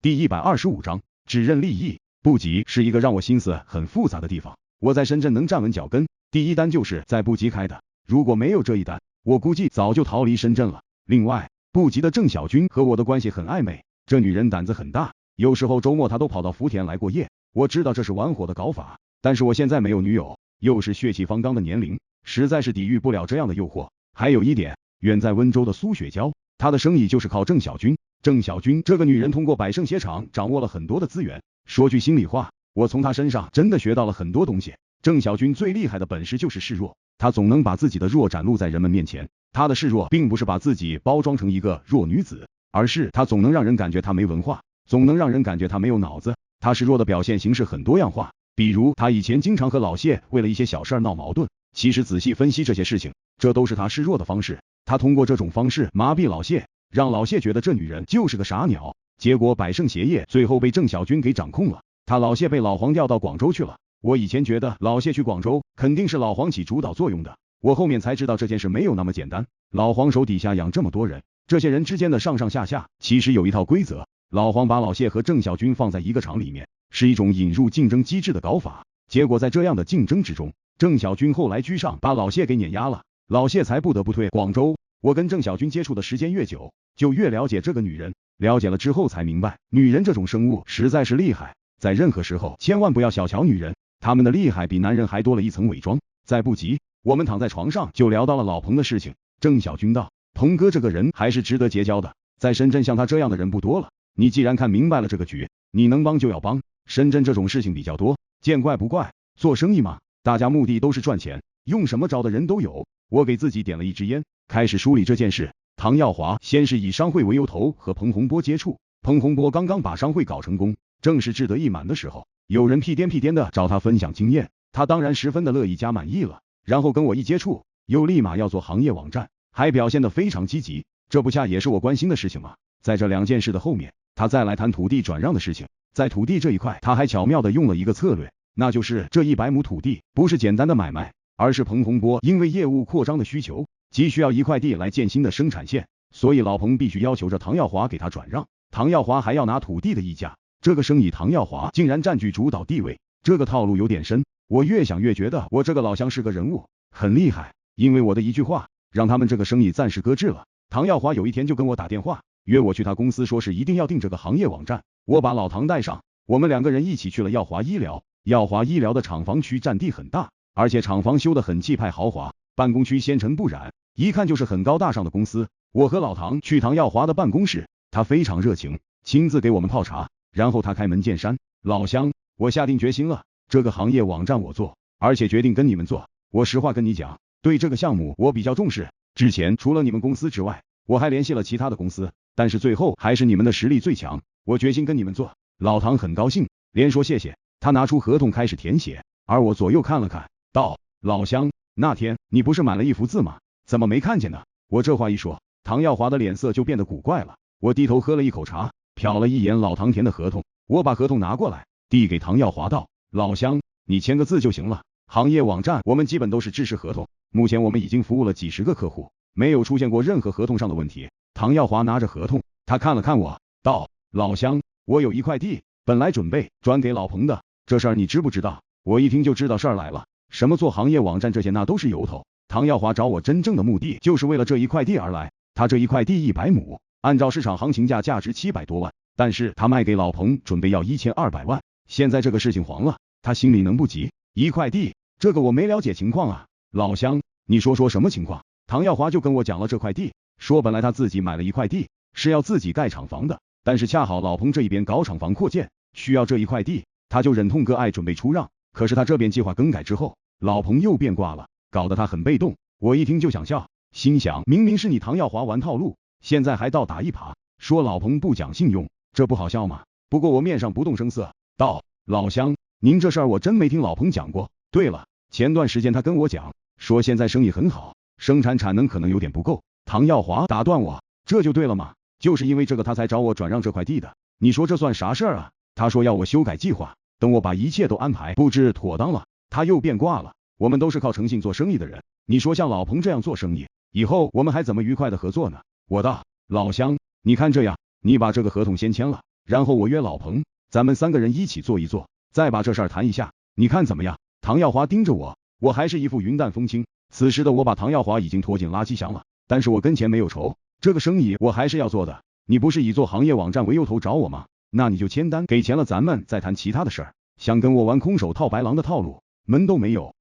第125章，只认利益。部级是一个让我心思很复杂的地方。我在深圳能站稳脚跟，第一单就是在部级开的。如果没有这一单，我估计早就逃离深圳了。另外，部级的郑小军和我的关系很暧昧，这女人胆子很大，有时候周末她都跑到福田来过夜。我知道这是玩火的搞法，但是我现在没有女友，又是血气方刚的年龄，实在是抵御不了这样的诱惑。还有一点，远在温州的苏雪娇，她的生意就是靠郑小军。郑小军这个女人通过百盛鞋厂掌握了很多的资源。说句心里话，我从她身上真的学到了很多东西。郑小军最厉害的本事就是示弱，她总能把自己的弱展露在人们面前。她的示弱并不是把自己包装成一个弱女子，而是她总能让人感觉她没文化，总能让人感觉她没有脑子。她示弱的表现形式很多样化，比如她以前经常和老谢为了一些小事闹矛盾，其实仔细分析这些事情，这都是她示弱的方式。她通过这种方式麻痹老谢，让老谢觉得这女人就是个傻鸟。结果百盛鞋业最后被郑小军给掌控了，他老谢被老黄调到广州去了。我以前觉得老谢去广州肯定是老黄起主导作用的，我后面才知道这件事没有那么简单。老黄手底下养这么多人，这些人之间的上上下下其实有一套规则。老黄把老谢和郑小军放在一个厂里面，是一种引入竞争机制的搞法。结果在这样的竞争之中，郑小军后来居上，把老谢给碾压了，老谢才不得不退广州。我跟郑小军接触的时间越久，就越了解这个女人，了解了之后才明白，女人这种生物实在是厉害，在任何时候千万不要小瞧女人，她们的厉害比男人还多了一层伪装。在不急，我们躺在床上就聊到了老彭的事情。郑小军道：彭哥这个人还是值得结交的，在深圳像他这样的人不多了，你既然看明白了这个局，你能帮就要帮。深圳这种事情比较多，见怪不怪，做生意嘛，大家目的都是赚钱，用什么招的人都有。我给自己点了一支烟，开始梳理这件事。唐耀华先是以商会为由头和彭洪波接触，彭洪波刚刚把商会搞成功，正是志得意满的时候，有人屁颠的找他分享经验，他当然十分的乐意加满意了。然后跟我一接触，又立马要做行业网站，还表现得非常积极，这不恰也是我关心的事情吗？在这两件事的后面，他再来谈土地转让的事情。在土地这一块，他还巧妙的用了一个策略，那就是这100亩土地不是简单的买卖，而是彭洪波因为业务扩张的需求，急需要一块地来建新的生产线，所以老彭必须要求着唐耀华给他转让，唐耀华还要拿土地的溢价。这个生意唐耀华竟然占据主导地位，这个套路有点深。我越想越觉得我这个老乡是个人物，很厉害。因为我的一句话，让他们这个生意暂时搁置了。唐耀华有一天就跟我打电话，约我去他公司，说是一定要订这个行业网站。我把老唐带上，我们2个人一起去了耀华医疗。耀华医疗的厂房区占地很大，而且厂房修得很气派豪华，办公区纤尘不染，一看就是很高大上的公司。我和老唐去唐耀华的办公室，他非常热情，亲自给我们泡茶，然后他开门见山：老乡，我下定决心了，这个行业网站我做，而且决定跟你们做。我实话跟你讲，对这个项目我比较重视，之前除了你们公司之外，我还联系了其他的公司，但是最后还是你们的实力最强，我决心跟你们做。老唐很高兴，连说谢谢。他拿出合同开始填写，而我左右看了看，道：老乡，那天你不是买了一幅字吗？怎么没看见呢？我这话一说，唐耀华的脸色就变得古怪了。我低头喝了一口茶，瞟了一眼老唐填的合同，我把合同拿过来，递给唐耀华道：老乡，你签个字就行了。行业网站我们基本都是制式合同，目前我们已经服务了几十个客户，没有出现过任何合同上的问题。唐耀华拿着合同，他看了看我，道：老乡，我有一块地，本来准备转给老彭的，这事儿你知不知道？我一听就知道事儿来了，什么做行业网站这些那都是由头。唐耀华找我真正的目的就是为了这一块地而来。他这一块地100亩，按照市场行情价价值700多万，但是他卖给老彭准备要1200万。现在这个事情黄了，他心里能不急？一块地，这个我没了解情况啊。老乡，你说什么情况？唐耀华就跟我讲了这块地，说本来他自己买了一块地，是要自己盖厂房的，但是恰好老彭这一边搞厂房扩建，需要这一块地，他就忍痛割爱准备出让。可是他这边计划更改之后，老彭又变卦了，搞得他很被动。我一听就想笑，心想明明是你唐耀华玩套路，现在还倒打一耙，说老彭不讲信用，这不好笑吗？不过我面上不动声色，道：老乡，您这事儿我真没听老彭讲过。对了，前段时间他跟我讲，说现在生意很好，生产产能可能有点不够。唐耀华打断我：这就对了嘛，就是因为这个他才找我转让这块地的，你说这算啥事儿啊？他说要我修改计划，等我把一切都安排布置妥当了，他又变卦了。我们都是靠诚信做生意的人，你说像老彭这样做生意，以后我们还怎么愉快的合作呢？我道：老乡，你看这样，你把这个合同先签了，然后我约老彭，咱们3个人一起坐一坐，再把这事儿谈一下，你看怎么样？唐耀华盯着我，我还是一副云淡风轻。此时的我把唐耀华已经拖进垃圾箱了，但是我跟钱没有仇，这个生意我还是要做的。你不是以做行业网站为由头找我吗？那你就签单，给钱了咱们再谈其他的事儿。想跟我玩空手套白狼的套路，门都没有。